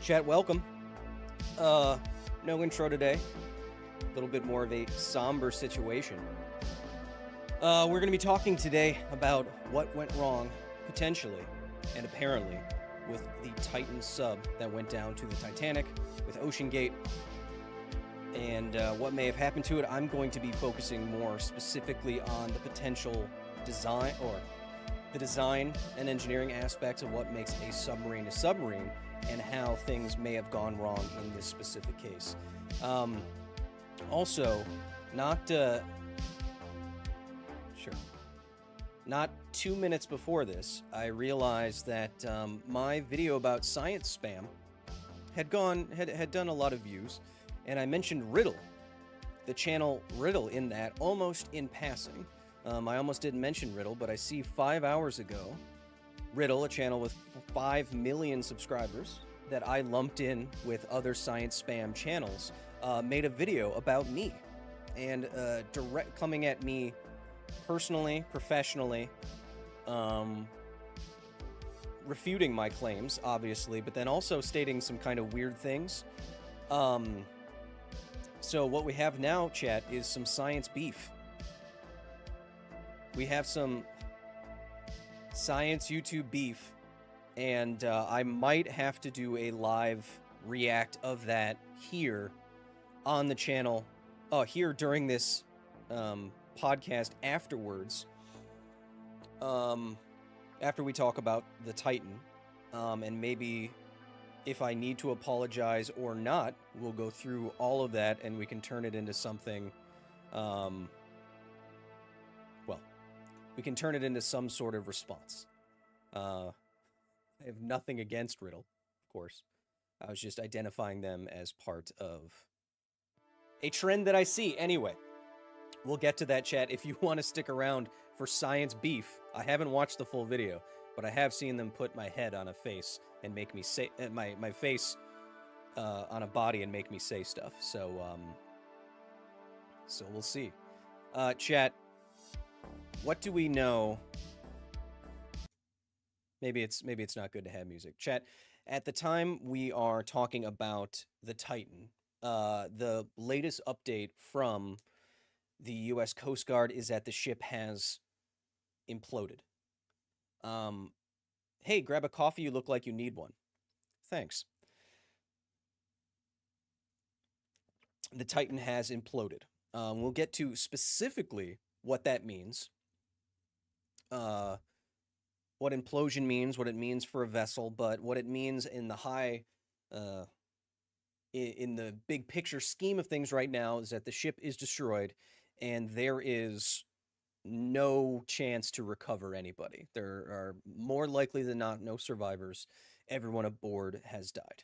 Chat, welcome. No intro today. A little bit more of a somber situation. We're going to be talking today about what went wrong, potentially, and apparently, with the Titan sub that went down to the Titanic with OceanGate, and what may have happened to it. I'm going to be focusing more specifically on the potential design, or the design and engineering aspects of what makes a submarine, and how things may have gone wrong in this specific case. Also, not 2 minutes before this, I realized that my video about science spam had done a lot of views, and I mentioned Riddle, the channel Riddle, in that almost in passing. I almost didn't mention Riddle, but I see 5 hours ago, Riddle, a channel with 5 million subscribers that I lumped in with other science spam channels, made a video about me, and coming at me personally, professionally, refuting my claims, obviously, but then also stating some kind of weird things. So what we have now, chat, is some science beef. We have some science YouTube beef, and I might have to do a live react of that here on the channel, here during this podcast afterwards, after we talk about the Titan, and maybe if I need to apologize or not, we'll go through all of that and we can turn it into something, we can turn it into some sort of response. I have nothing against Riddle, of course. I was just identifying them as part of a trend that I see. Anyway, we'll get to that, chat. If you want to stick around for science beef, I haven't watched the full video, but I have seen them put my head on a face and make me say my face on a body and make me say stuff. So we'll see. Chat, what do we know? Maybe it's not good to have music. Chat, at the time we are talking about the Titan, the latest update from the U.S. Coast Guard is that the ship has imploded. Hey, grab a coffee. You look like you need one. Thanks. The Titan has imploded. We'll get to specifically what that means. What implosion means, what it means for a vessel, but what it means in the in the big picture scheme of things right now is that the ship is destroyed and there is no chance to recover anybody. There are more likely than not no survivors. Everyone aboard has died.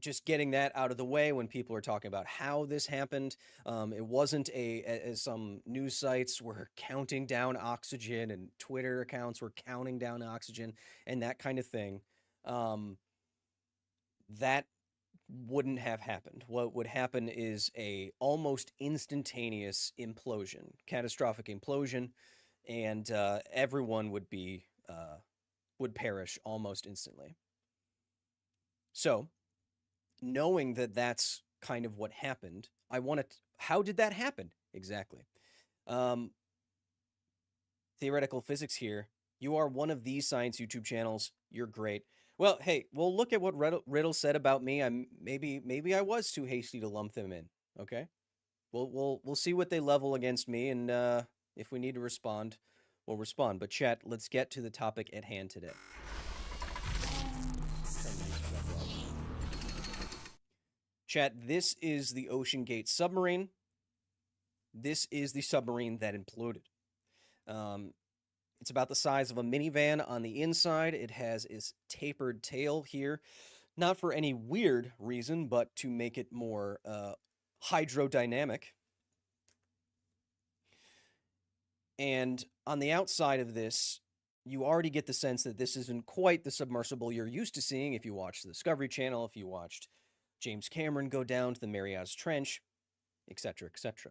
Just getting that out of the way when people are talking about how this happened. It wasn't as some news sites were counting down oxygen and Twitter accounts were counting down oxygen and that kind of thing. That wouldn't have happened. What would happen is a almost instantaneous implosion, catastrophic implosion, and everyone would perish almost instantly. So, knowing that that's kind of what happened, how did that happen? Exactly. Theoretical physics here. You are one of these science YouTube channels. You're great. Well, hey, we'll look at what Riddle said about me. Maybe I was too hasty to lump them in. Okay. We'll see what they level against me, and if we need to respond, we'll respond. But chat, let's get to the topic at hand today. Chat, this is the OceanGate submarine. This is the submarine that imploded. It's about the size of a minivan on the inside. It has its tapered tail here, not for any weird reason, but to make it more hydrodynamic. And on the outside of this, you already get the sense that this isn't quite the submersible you're used to seeing if you watch the Discovery Channel, if you watched James Cameron go down to the Marianas Trench, etc., etc.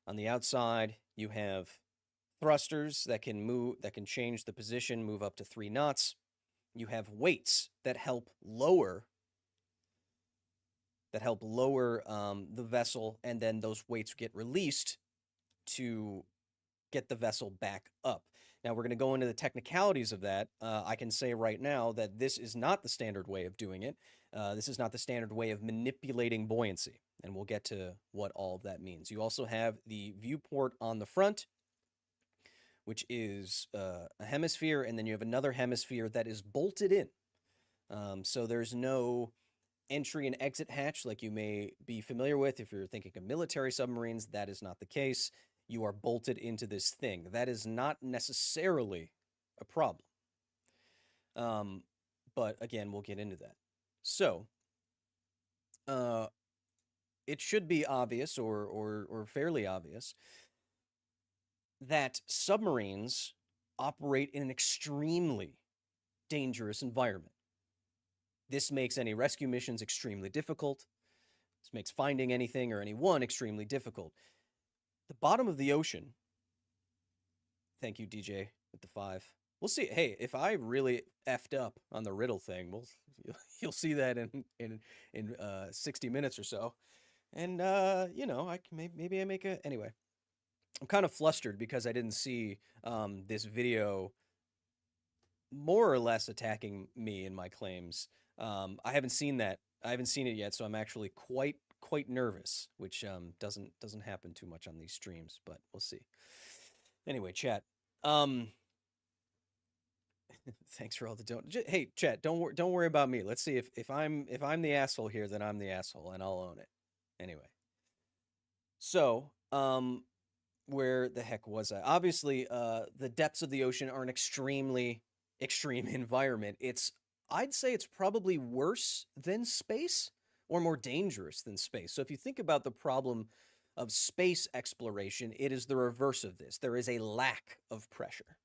On the outside, you have thrusters that can move, that can change the position, move up to 3 knots. You have weights that help lower the vessel, and then those weights get released to get the vessel back up. Now we're going to go into the technicalities of that. I can say right now that this is not the standard way of doing it. This is not the standard way of manipulating buoyancy, and we'll get to what all of that means. You also have the viewport on the front, which is a hemisphere, and then you have another hemisphere that is bolted in. So there's no entry and exit hatch like you may be familiar with if you're thinking of military submarines. That is not the case. You are bolted into this thing. That is not necessarily a problem. But again, we'll get into that. So, it should be obvious or fairly obvious that submarines operate in an extremely dangerous environment. This makes any rescue missions extremely difficult. This makes finding anything or anyone extremely difficult. The bottom of the ocean. Thank you, DJ, with the 5. We'll see. Hey, if I really effed up on the riddle thing, you'll see that in 60 minutes or so. And you know, maybe I make a anyway. I'm kind of flustered because I didn't see this video more or less attacking me in my claims. I haven't seen that. I haven't seen it yet, so I'm actually quite nervous, which doesn't happen too much on these streams, but we'll see. Anyway, chat. Thanks for all the don't. Hey, chat. Don't worry about me. Let's see if I'm the asshole here, then I'm the asshole, and I'll own it. Anyway. So, where the heck was I? Obviously, the depths of the ocean are an extremely extreme environment. I'd say it's probably worse than space or more dangerous than space. So if you think about the problem of space exploration, it is the reverse of this. There is a lack of pressure.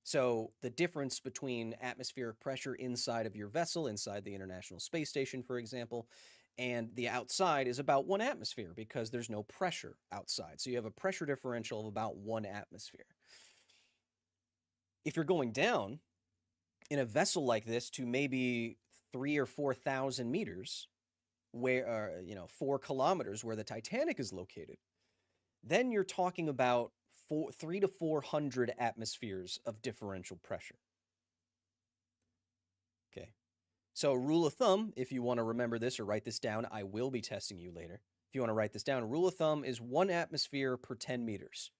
So the difference between atmospheric pressure inside of your vessel, inside the International Space Station, for example, and the outside is about 1 atmosphere because there's no pressure outside. So you have a pressure differential of about 1 atmosphere. If you're going down in a vessel like this to maybe 3,000 or 4,000 meters, where 4 kilometers where the Titanic is located, then you're talking about 300 to 400 atmospheres of differential pressure. Okay. So rule of thumb, if you want to remember this or write this down, I will be testing you later. If you want to write this down, rule of thumb is 1 atmosphere per 10 meters.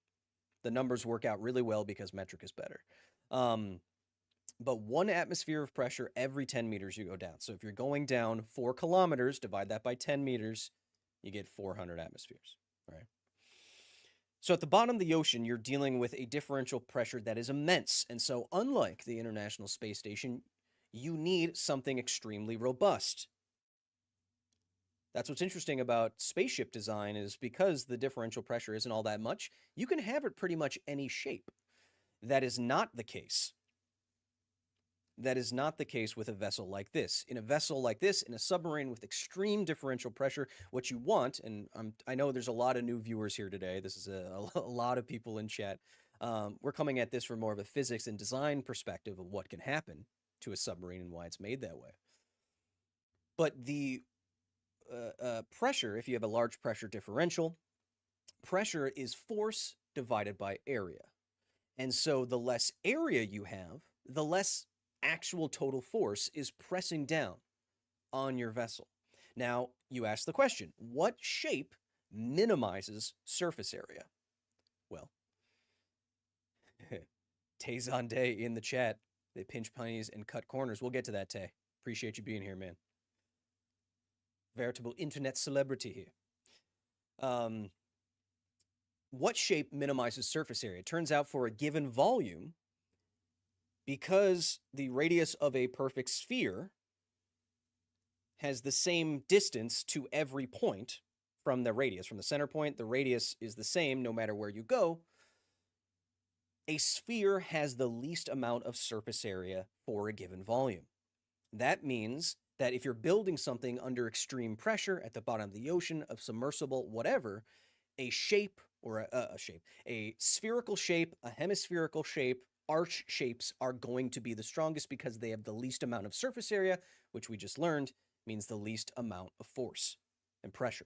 The numbers work out really well because metric is better. But 1 atmosphere of pressure every 10 meters you go down. So if you're going down 4 kilometers, divide that by 10 meters, you get 400 atmospheres, right? So at the bottom of the ocean, you're dealing with a differential pressure that is immense. And so unlike the International Space Station, you need something extremely robust. That's what's interesting about spaceship design is because the differential pressure isn't all that much, you can have it pretty much any shape. That is not the case. That is not the case with a vessel like this. In a vessel like this, in a submarine with extreme differential pressure, what you want, and I know there's a lot of new viewers here today. This is a lot of people in chat. We're coming at this from more of a physics and design perspective of what can happen to a submarine and why it's made that way. But the pressure, if you have a large pressure differential, pressure is force divided by area. And so the less area you have, the less actual total force is pressing down on your vessel. Now, you ask the question, what shape minimizes surface area? Well, Tayzon Day in the chat, they pinch pennies and cut corners. We'll get to that, Tay. Appreciate you being here, man. Veritable internet celebrity here. What shape minimizes surface area? It turns out for a given volume, because the radius of a perfect sphere has the same distance to every point from the radius. From the center point, the radius is the same no matter where you go. A sphere has the least amount of surface area for a given volume. That means that if you're building something under extreme pressure at the bottom of the ocean, a submersible, whatever, a shape or a spherical shape, a hemispherical shape, arch shapes are going to be the strongest because they have the least amount of surface area, which we just learned means the least amount of force and pressure.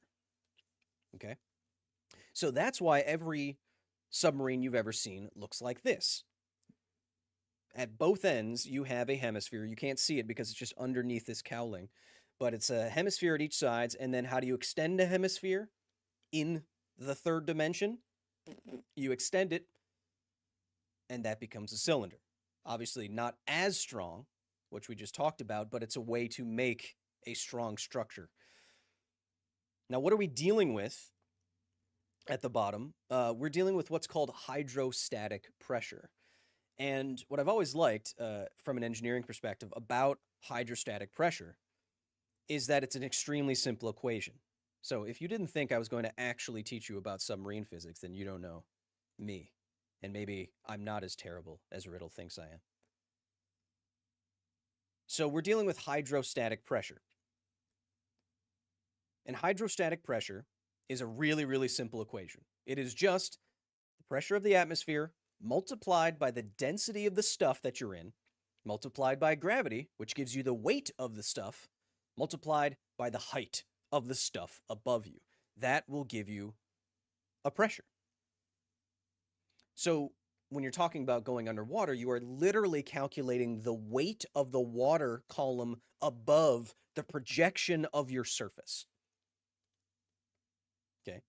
Okay? So that's why every submarine you've ever seen looks like this. At both ends, you have a hemisphere. You can't see it because it's just underneath this cowling, but it's a hemisphere at each side. And then how do you extend a hemisphere in the third dimension? You extend it, and that becomes a cylinder. Obviously, not as strong, which we just talked about, but it's a way to make a strong structure. Now, what are we dealing with at the bottom? We're dealing with what's called hydrostatic pressure. And what I've always liked from an engineering perspective about hydrostatic pressure is that it's an extremely simple equation. So if you didn't think I was going to actually teach you about submarine physics, then you don't know me. And maybe I'm not as terrible as Riddle thinks I am. So we're dealing with hydrostatic pressure. And hydrostatic pressure is a really, really simple equation. It is just the pressure of the atmosphere multiplied by the density of the stuff that you're in, multiplied by gravity, which gives you the weight of the stuff, multiplied by the height of the stuff above you. That will give you a pressure. So when you're talking about going underwater, you are literally calculating the weight of the water column above the projection of your surface. Okay.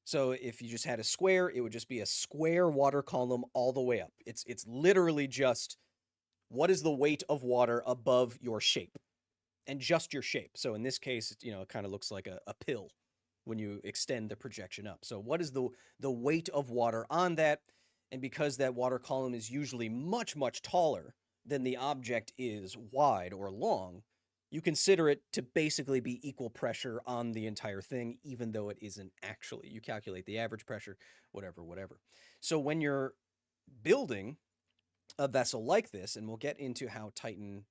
So if you just had a square, it would just be a square water column all the way up. It's literally just what is the weight of water above your shape and just your shape. So in this case, it kind of looks like a pill when you extend the projection up. So what is the weight of water on that? And because that water column is usually much, much taller than the object is wide or long, you consider it to basically be equal pressure on the entire thing, even though it isn't actually. You calculate the average pressure, whatever. So when you're building a vessel like this, and we'll get into how Titan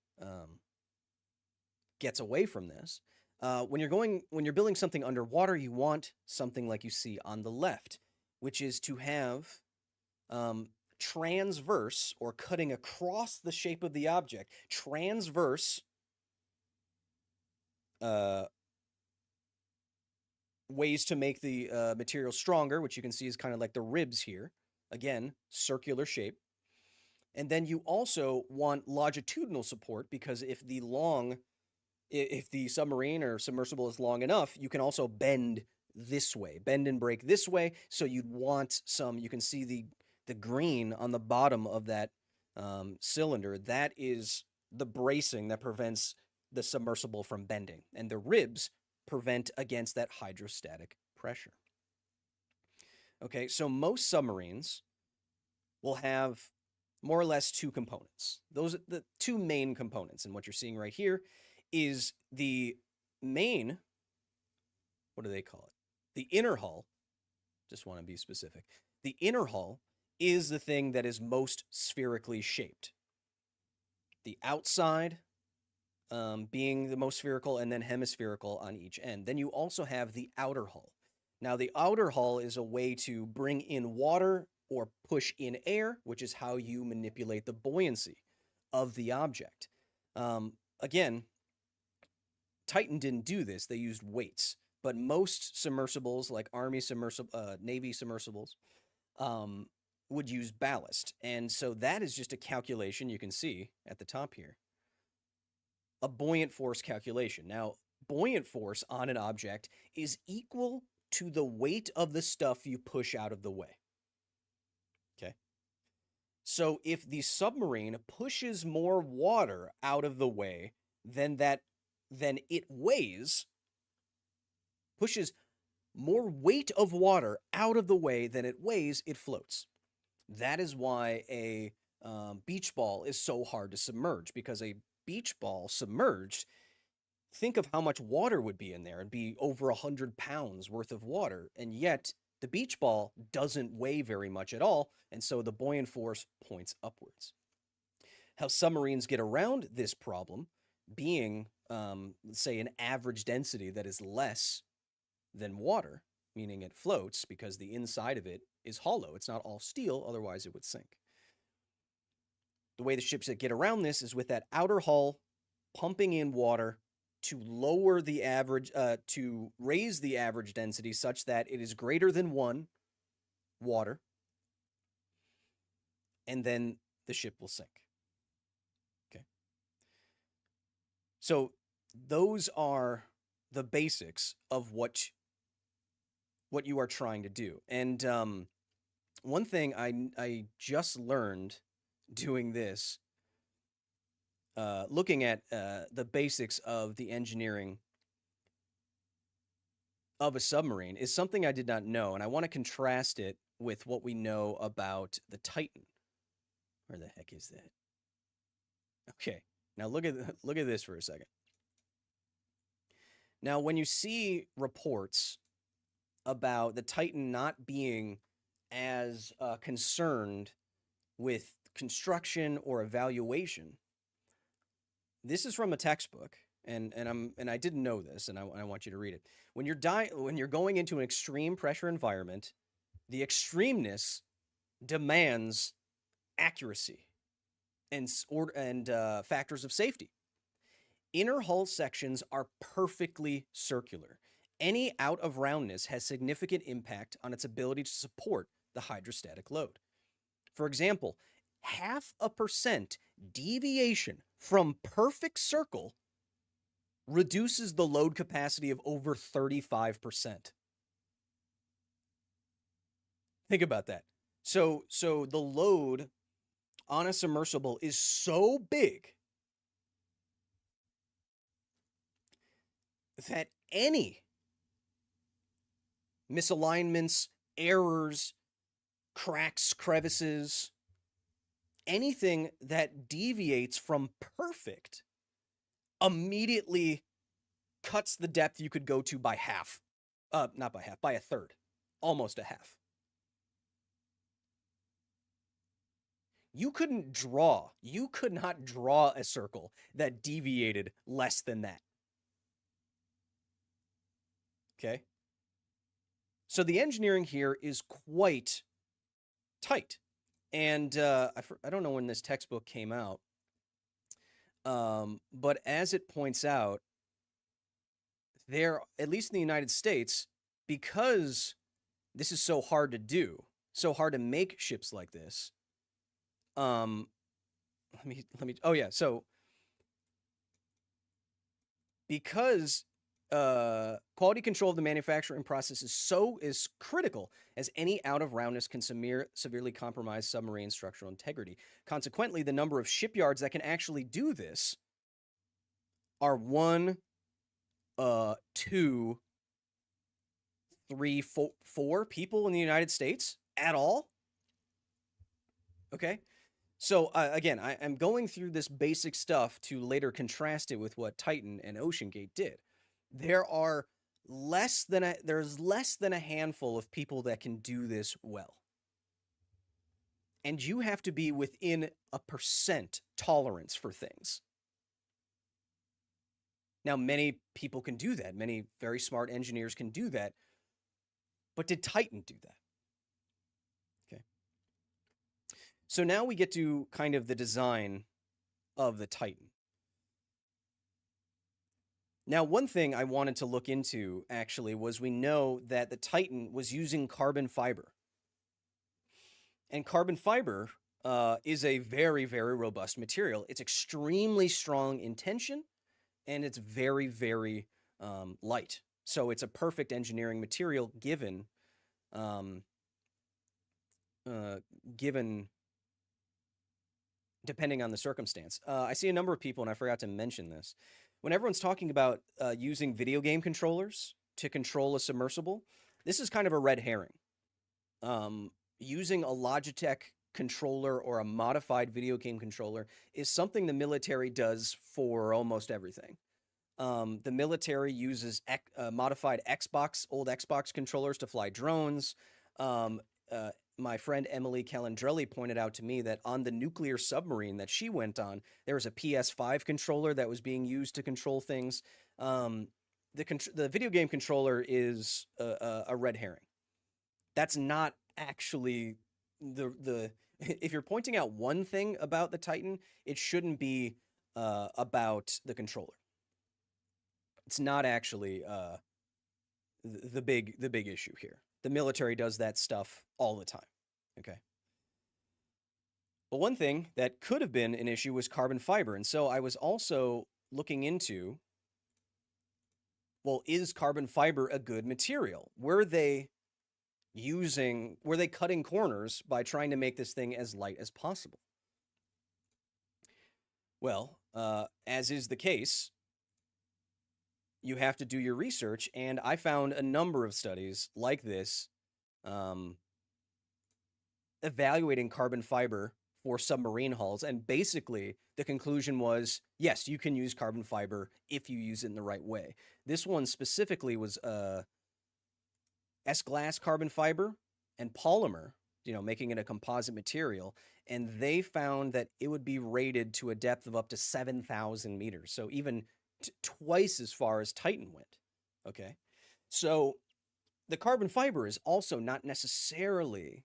gets away from this, when you're building something underwater, you want something like you see on the left, which is to have transverse, or cutting across the shape of the object, transverse ways to make the material stronger, which you can see is kind of like the ribs here. Again, circular shape. And then you also want longitudinal support, because if the submarine or submersible is long enough, you can also bend this way, bend and break this way. So you'd want you can see the green on the bottom of that cylinder. That is the bracing that prevents the submersible from bending, and the ribs prevent against that hydrostatic pressure. Okay, so most submarines will have more or less two components. Those are the two main components, and what you're seeing right here is the main, what do they call it? The inner hull, just want to be specific. The inner hull is the thing that is most spherically shaped. The outside being the most spherical, and then hemispherical on each end. Then you also have the outer hull. Now, the outer hull is a way to bring in water or push in air, which is how you manipulate the buoyancy of the object. Again, Titan didn't do this. They used weights. But most submersibles, like Navy submersibles, would use ballast. And so that is just a calculation you can see at the top here. A buoyant force calculation. Now, buoyant force on an object is equal to the weight of the stuff you push out of the way. Okay? So if the submarine pushes more water out of the way than it weighs, pushes more weight of water out of the way than it weighs, it floats. That is why a beach ball is so hard to submerge, because a beach ball submerged, think of how much water would be in there. It'd be over 100 pounds worth of water, and yet the beach ball doesn't weigh very much at all, and so the buoyant force points upwards. How submarines get around this problem, being, let's say, an average density that is less than water, meaning it floats because the inside of it is hollow. It's not all steel, otherwise it would sink. The way the ships that get around this is with that outer hull pumping in water to lower the average, to raise the average density such that it is greater than 1 water, and then the ship will sink. Okay. So those are the basics of what you are trying to do. And one thing I just learned doing this, looking at the basics of the engineering of a submarine, is something I did not know, and I want to contrast it with what we know about the Titan. Where the heck is that? Okay, now look at this for a second. Now, when you see reports about the Titan not being as concerned with construction or evaluation, this is from a textbook, and I didn't know this, and I want you to read it. When you're going into an extreme pressure environment, the extremeness demands accuracy and factors of safety. Inner hull sections are perfectly circular. Any out of roundness has significant impact on its ability to support the hydrostatic load. For example, 0.5% deviation from perfect circle reduces the load capacity of over 35%. Think about that. So the load on a submersible is so big that any misalignments, errors, cracks, crevices, anything that deviates from perfect immediately cuts the depth you could go to by half. Not by half, by a third. Almost a half. You could not draw a circle that deviated less than that. Okay? So the engineering here is quite tight. And I don't know when this textbook came out, but as it points out, there, at least in the United States, because this is so hard to do, so hard to make ships like this. Let me. Oh yeah. So because quality control of the manufacturing process is critical, as any out of roundness can severely compromise submarine structural integrity. Consequently, the number of shipyards that can actually do this are 1, 2, 3, 4 people in the United States at all. Okay. So again, I'm going through this basic stuff to later contrast it with what Titan and OceanGate did. There's less than a handful of people that can do this well. And you have to be within a % tolerance for things. Now, many people can do that. Many very smart engineers can do that. But did Titan do that? Okay. So now we get to kind of the design of the Titan. Now, one thing I wanted to look into, actually, was we know that the Titan was using carbon fiber. And carbon fiber is a very, very robust material. It's extremely strong in tension, and it's very, very light. So it's a perfect engineering material given depending on the circumstance. I see a number of people, and I forgot to mention this, when everyone's talking about using video game controllers to control a submersible, this is kind of a red herring. Using a Logitech controller or a modified video game controller is something the military does for almost everything. The military uses modified old Xbox controllers to fly drones. My friend Emily Calandrelli pointed out to me that on the nuclear submarine that she went on, there was a PS5 controller that was being used to control things. the video game controller is a red herring. That's not actually the if you're pointing out one thing about the Titan, it shouldn't be about the controller. It's not actually the big issue here. The military does that stuff all the time. Okay. But one thing that could have been an issue was carbon fiber. And so I was also looking into, well, is carbon fiber a good material? Were they cutting corners by trying to make this thing as light as possible? Well, as is the case, you have to do your research, and I found a number of studies like this evaluating carbon fiber for submarine hulls, and basically the conclusion was, yes, you can use carbon fiber if you use it in the right way. This one specifically was S-glass carbon fiber and polymer, making it a composite material, and they found that it would be rated to a depth of up to 7,000 meters, so even twice as far as Titan went. Okay, so the carbon fiber is also not necessarily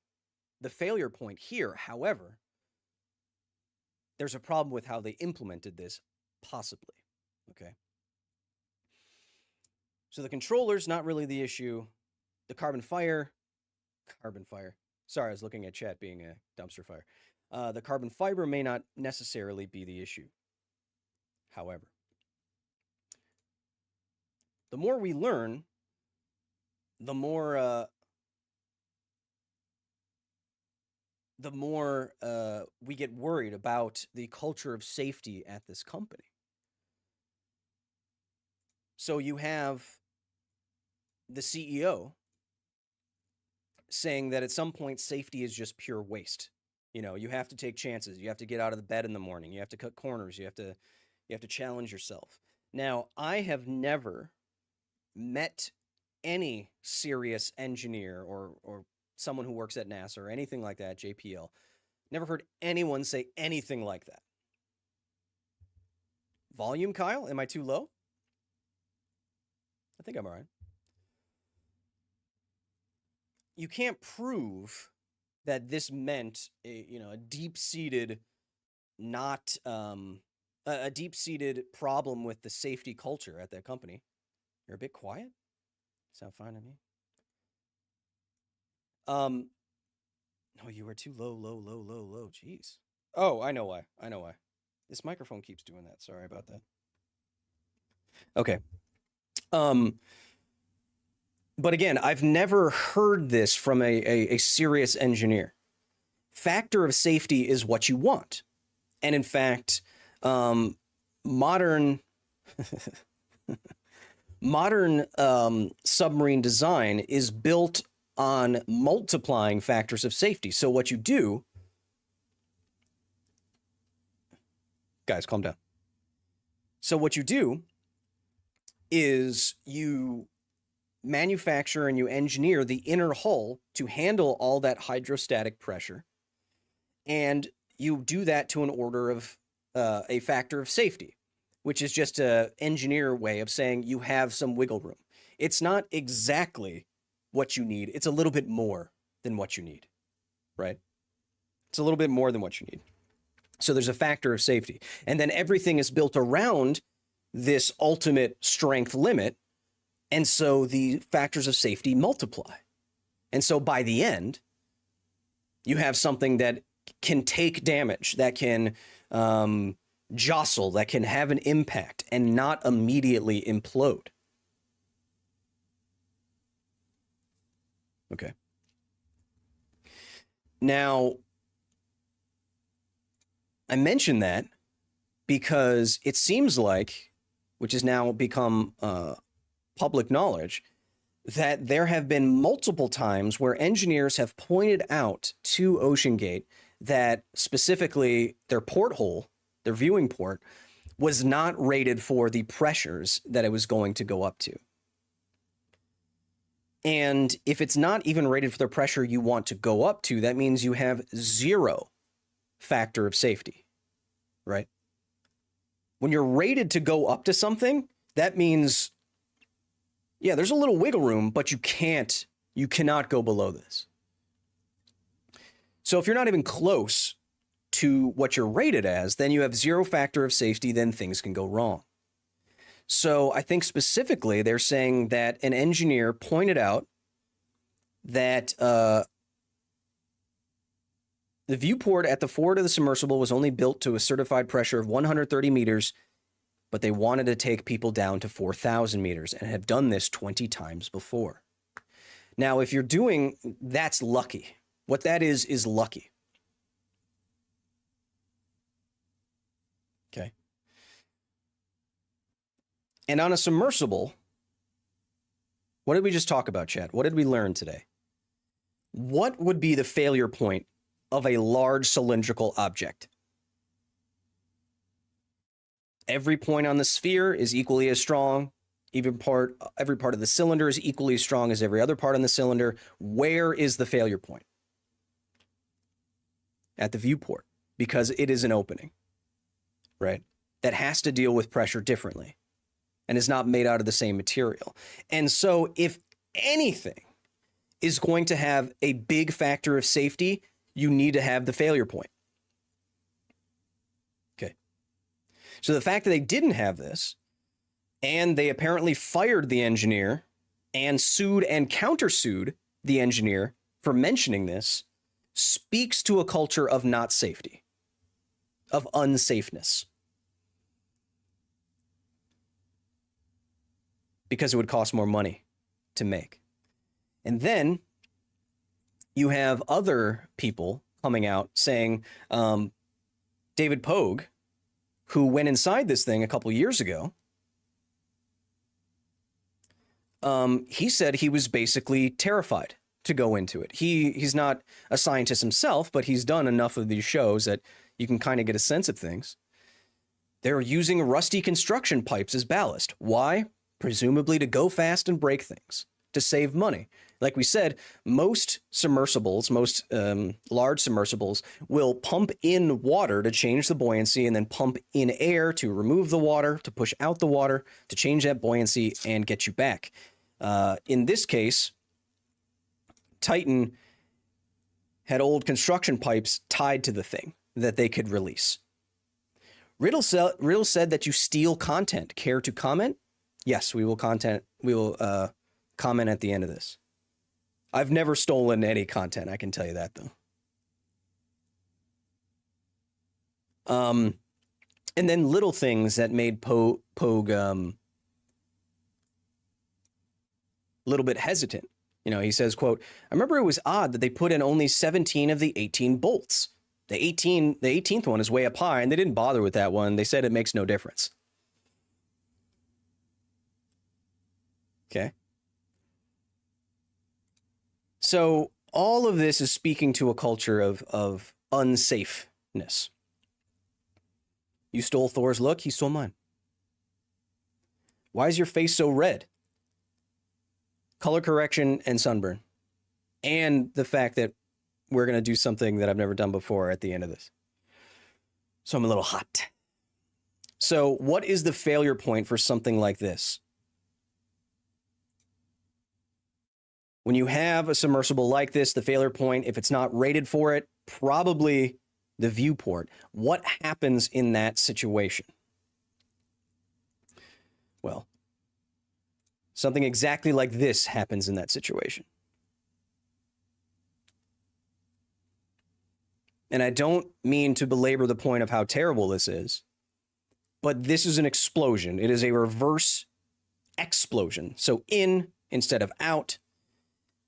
the failure point here. However, there's a problem with how they implemented this, possibly. Okay, so the controller's not really the issue. The carbon fire. Sorry, I was looking at chat being a dumpster fire. The carbon fiber may not necessarily be the issue. However, the more we learn, the more we get worried about the culture of safety at this company. So you have the CEO saying that at some point safety is just pure waste. You have to take chances. You have to get out of the bed in the morning. You have to cut corners. You have to challenge yourself. Now, I have never met any serious engineer or someone who works at NASA or anything like that, JPL. Never heard anyone say anything like that. Volume, Kyle? Am I too low? I think I'm all right. You can't prove that this meant a deep-seated a deep-seated problem with the safety culture at that company. You're a bit quiet? Sound fine to me? No, you were too low. Jeez. Oh, I know why. This microphone keeps doing that. Sorry about that. Okay. But again, I've never heard this from a serious engineer. Factor of safety is what you want. And in fact, modern submarine design is built on multiplying factors of safety. So what you do, guys, calm down. So what you do is you manufacture and you engineer the inner hull to handle all that hydrostatic pressure. And you do that to an order of a factor of safety, which is just an engineer way of saying you have some wiggle room. It's not exactly what you need. It's a little bit more than what you need, right? It's a little bit more than what you need. So there's a factor of safety. And then everything is built around this ultimate strength limit. And so the factors of safety multiply. And so by the end, you have something that can take damage, that can jostle, that can have an impact and not immediately implode. Okay. Now, I mention that because it seems like, which has now become public knowledge, that there have been multiple times where engineers have pointed out to OceanGate that specifically their porthole, their viewing port, was not rated for the pressures that it was going to go up to. And if it's not even rated for the pressure you want to go up to, that means you have zero factor of safety, right? When you're rated to go up to something, that means Yeah, there's a little wiggle room, but you cannot go below this. So if you're not even close to what you're rated as, then you have zero factor of safety, then things can go wrong. So I think specifically they're saying that an engineer pointed out that the viewport at the forward of the submersible was only built to a certified pressure of 130 meters, but they wanted to take people down to 4,000 meters and have done this 20 times before. Now, if you're doing, that's lucky. What that is lucky. Okay. And on a submersible, what did we just talk about, Chad? What did we learn today? What would be the failure point of a large cylindrical object? Every point on the sphere is equally as strong. Every part of the cylinder is equally as strong as every other part on the cylinder. Where is the failure point? At the viewport, because it is an opening, right? That has to deal with pressure differently and is not made out of the same material. And so if anything is going to have a big factor of safety, you need to have the failure point. Okay. So the fact that they didn't have this, and they apparently fired the engineer and sued and countersued the engineer for mentioning this, speaks to a culture of not safety, of unsafeness. Because it would cost more money to make. And then you have other people coming out saying, David Pogue, who went inside this thing a couple years ago, he said he was basically terrified to go into it. He's not a scientist himself, but he's done enough of these shows that you can kind of get a sense of things. They're using rusty construction pipes as ballast. Why? Presumably to go fast and break things, to save money. Like we said, most submersibles, most large submersibles will pump in water to change the buoyancy and then pump in air to remove the water, to push out the water, to change that buoyancy and get you back. In this case, Titan had old construction pipes tied to the thing that they could release. Riddle said that you steal content. Care to comment? Yes, we will comment at the end of this. I've never stolen any content, I can tell you that, though. And then little things that made Pogue a little bit hesitant. You know, he says, quote, I remember it was odd that they put in only 17 of the 18 bolts. The 18th one is way up high, and they didn't bother with that one. They said it makes no difference. Okay. So all of this is speaking to a culture of unsafeness. You stole Thor's look, he stole mine. Why is your face so red? Color correction and sunburn. And the fact that we're going to do something that I've never done before at the end of this. So I'm a little hot. So what is the failure point for something like this? When you have a submersible like this, the failure point, if it's not rated for it, probably the viewport. What happens in that situation? Well, something exactly like this happens in that situation. And I don't mean to belabor the point of how terrible this is, but this is an explosion. It is a reverse explosion. So in instead of out.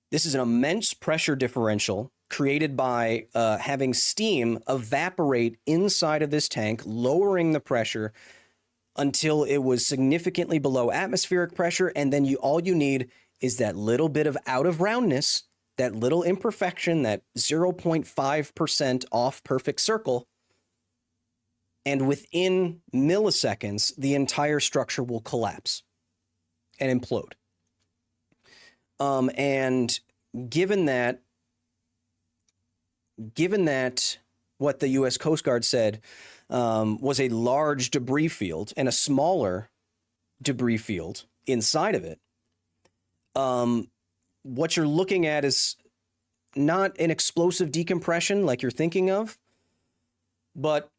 This is an immense pressure differential created by having steam evaporate inside of this tank, lowering the pressure until it was significantly below atmospheric pressure. And then all you need is that little bit of out of roundness, that little imperfection, that 0.5% off perfect circle. And within milliseconds, the entire structure will collapse and implode. And given that what the U.S. Coast Guard said was a large debris field and a smaller debris field inside of it, What you're looking at is not an explosive decompression like you're thinking of, but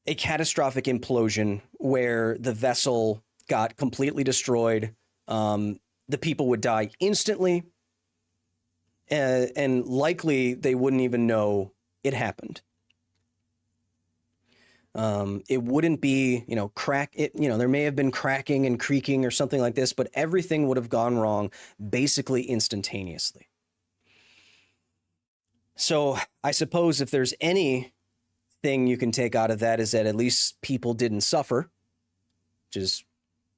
a catastrophic implosion where the vessel got completely destroyed. The people would die instantly, and likely they wouldn't even know it happened. It wouldn't be, there may have been cracking and creaking or something like this, but everything would have gone wrong basically instantaneously. So I suppose if there's anything you can take out of that is that at least people didn't suffer, which is,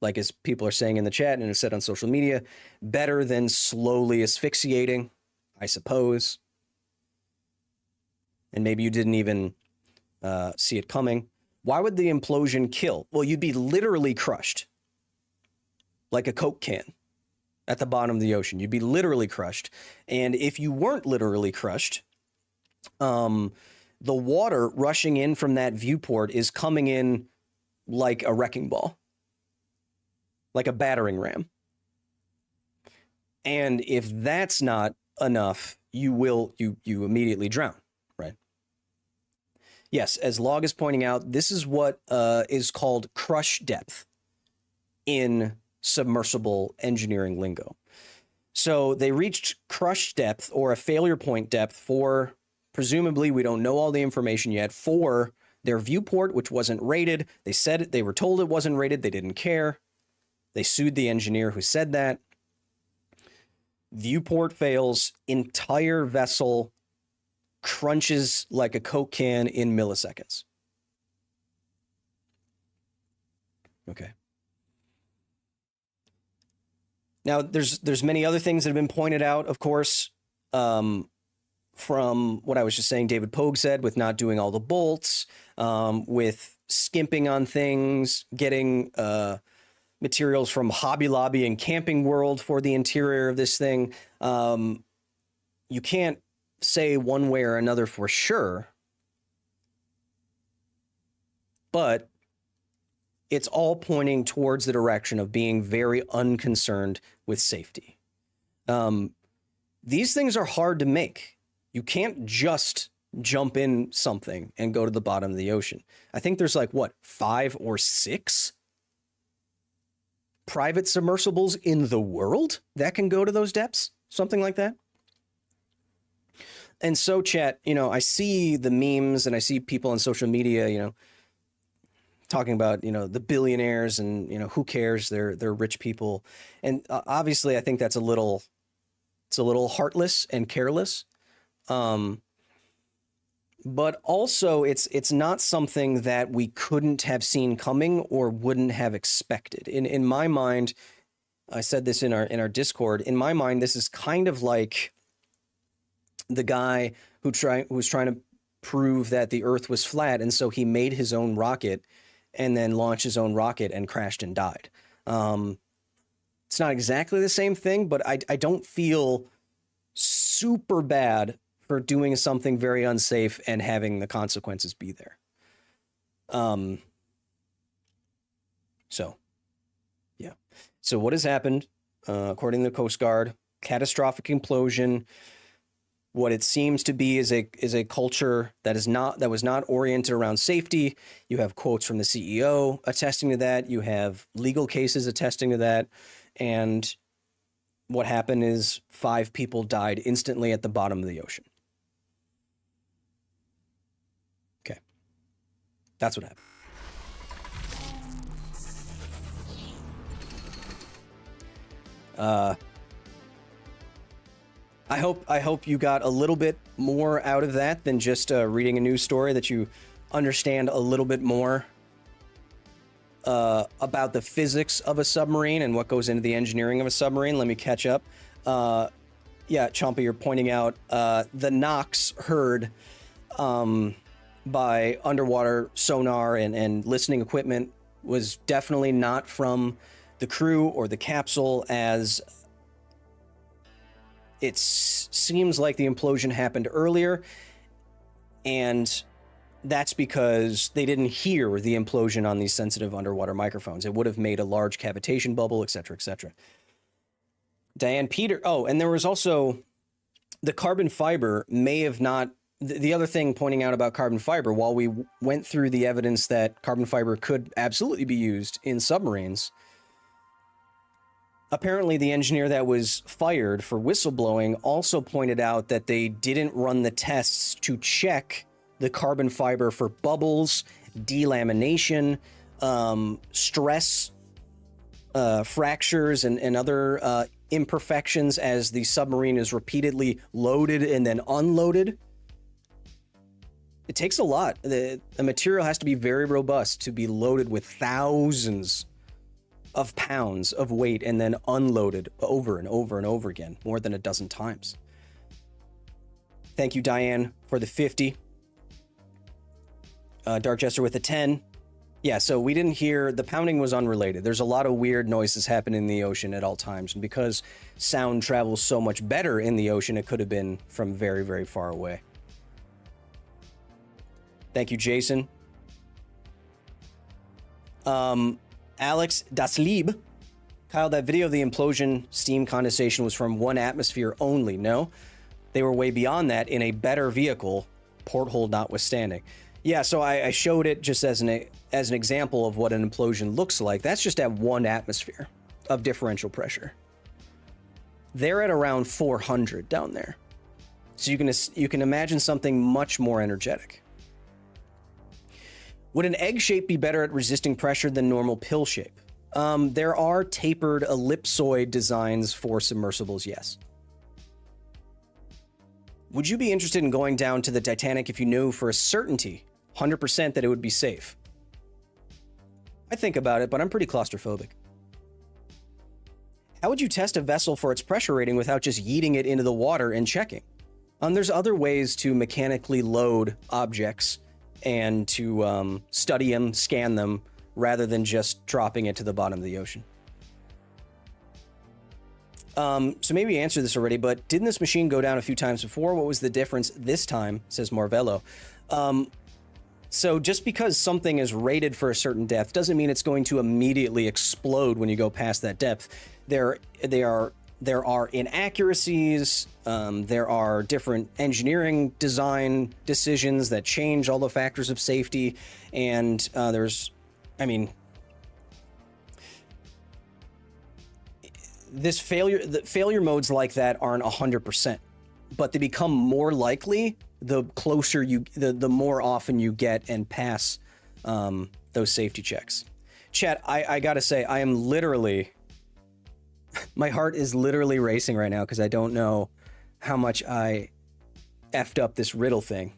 like as people are saying in the chat and have said on social media, better than slowly asphyxiating, I suppose. And maybe you didn't even see it coming. Why would the implosion kill? Well, you'd be literally crushed like a Coke can at the bottom of the ocean. You'd be literally crushed. And if you weren't literally crushed, the water rushing in from that viewport is coming in like a wrecking ball, like a battering ram. And if that's not enough, you immediately drown, right? Yes, as Log is pointing out, this is what is called crush depth in submersible engineering lingo. So they reached crush depth, or a failure point depth, for, presumably, we don't know all the information yet, for their viewport, which wasn't rated. They said they were told it wasn't rated. They didn't care. They sued the engineer who said that. Viewport fails. Entire vessel crunches like a Coke can in milliseconds. Okay. Now, there's many other things that have been pointed out, of course, from what I was just saying, David Pogue said, with not doing all the bolts, with skimping on things, getting materials from Hobby Lobby and Camping World for the interior of this thing. You can't say one way or another for sure, but it's all pointing towards the direction of being very unconcerned with safety. These things are hard to make. You can't just jump in something and go to the bottom of the ocean. I think there's 5 or 6 private submersibles in the world that can go to those depths, something like that. And so, chat, I see the memes and I see people on social media, talking about, the billionaires and, who cares? They're rich people. And obviously, I think that's a little heartless and careless. But also, it's not something that we couldn't have seen coming or wouldn't have expected. In my mind, I said this in our Discord. In my mind, this is kind of like the guy who was trying to prove that the Earth was flat, and so he made his own rocket and then launched his own rocket and crashed and died. It's not exactly the same thing, but I don't feel super bad for doing something very unsafe and having the consequences be there. So, yeah. So what has happened, according to the Coast Guard, catastrophic implosion. What it seems to be is a culture that was not oriented around safety. You have quotes from the CEO attesting to that. You have legal cases attesting to that. And what happened is 5 people died instantly at the bottom of the ocean. Okay. That's what happened. I hope you got a little bit more out of that than just reading a news story, that you understand a little bit more about the physics of a submarine and what goes into the engineering of a submarine. Let me catch up. Yeah, Chompy, you're pointing out the knocks heard by underwater sonar and listening equipment was definitely not from the crew or the capsule, as it seems like the implosion happened earlier, and that's because they didn't hear the implosion on these sensitive underwater microphones. It would have made a large cavitation bubble, etc., etc. Diane Peter. Oh, and there was also the carbon fiber may have not. The other thing pointing out about carbon fiber, while we went through the evidence that carbon fiber could absolutely be used in submarines, apparently the engineer that was fired for whistleblowing also pointed out that they didn't run the tests to check the carbon fiber for bubbles, delamination, stress, fractures, and other imperfections as the submarine is repeatedly loaded and then unloaded. It takes a lot. The material has to be very robust to be loaded with thousands of pounds of weight and then unloaded over and over and over again, more than a dozen times. Thank you, Diane, for the 50. Dark Jester with a 10. Yeah, so we didn't hear, the pounding was unrelated. There's a lot of weird noises happening in the ocean at all times. And because sound travels so much better in the ocean, it could have been from very, very far away. Thank you, Jason. Alex Daslieb. Kyle, that video of the implosion steam condensation was from 1 atmosphere only. No, they were way beyond that in a better vehicle, porthole notwithstanding. Yeah, so I showed it just as an example of what an implosion looks like. That's just at 1 atmosphere of differential pressure. They're at around 400 down there. So you can imagine something much more energetic. Would an egg shape be better at resisting pressure than normal pill shape? There are tapered ellipsoid designs for submersibles, yes. Would you be interested in going down to the Titanic if you knew for a certainty, 100%, that it would be safe? I think about it, but I'm pretty claustrophobic. How would you test a vessel for its pressure rating without just yeeting it into the water and checking? There's other ways to mechanically load objects and to study them, scan them, rather than just dropping it to the bottom of the ocean. So maybe you answered this already, but didn't this machine go down a few times before? What was the difference this time, says Marvello. So just because something is rated for a certain depth doesn't mean it's going to immediately explode when you go past that depth. There are inaccuracies, there are different engineering design decisions that change all the factors of safety, and the failure modes like that aren't 100%, but they become more likely the closer the more often you get and pass those safety checks. Chat, I gotta say, I am literally... my heart is literally racing right now because I don't know how much I effed up this riddle thing.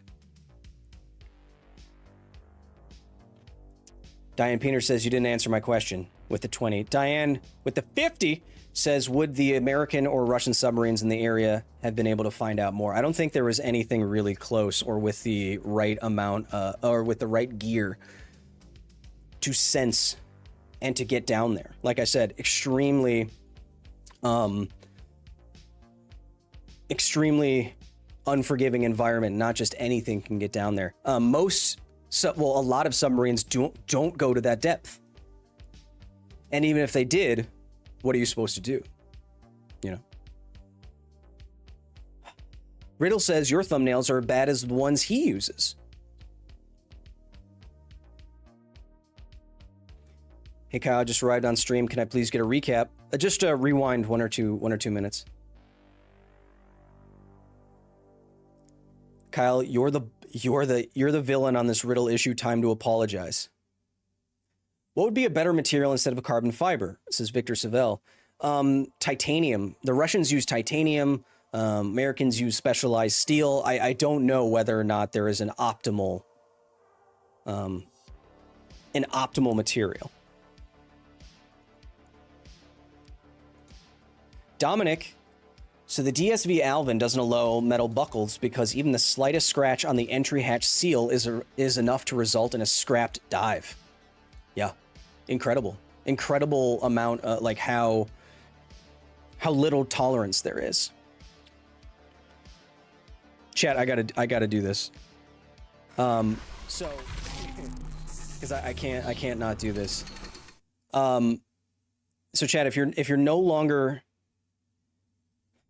Diane Peener says you didn't answer my question with the 20. Diane with the 50 says, would the American or Russian submarines in the area have been able to find out more? I don't think there was anything really close or with the right amount or with the right gear to sense and to get down there. Like I said, extremely unforgiving environment. Not just anything can get down there. A lot of submarines don't go to that depth. And even if they did, what are you supposed to do? You know? Riddle says your thumbnails are as bad as the ones he uses. Hey Kyle, I just arrived on stream. Can I please get a recap? Just rewind one or two minutes. Kyle, you're the villain on this riddle issue. Time to apologize. What would be a better material instead of a carbon fiber? Says Victor Savell. Titanium. The Russians use titanium. Americans use specialized steel. I don't know whether or not there is an optimal material. Dominic, so the DSV Alvin doesn't allow metal buckles because even the slightest scratch on the entry hatch seal is enough to result in a scrapped dive. Yeah, incredible amount, like how little tolerance there is. Chat, I gotta do this. So because I can't not do this. So chat, if you're no longer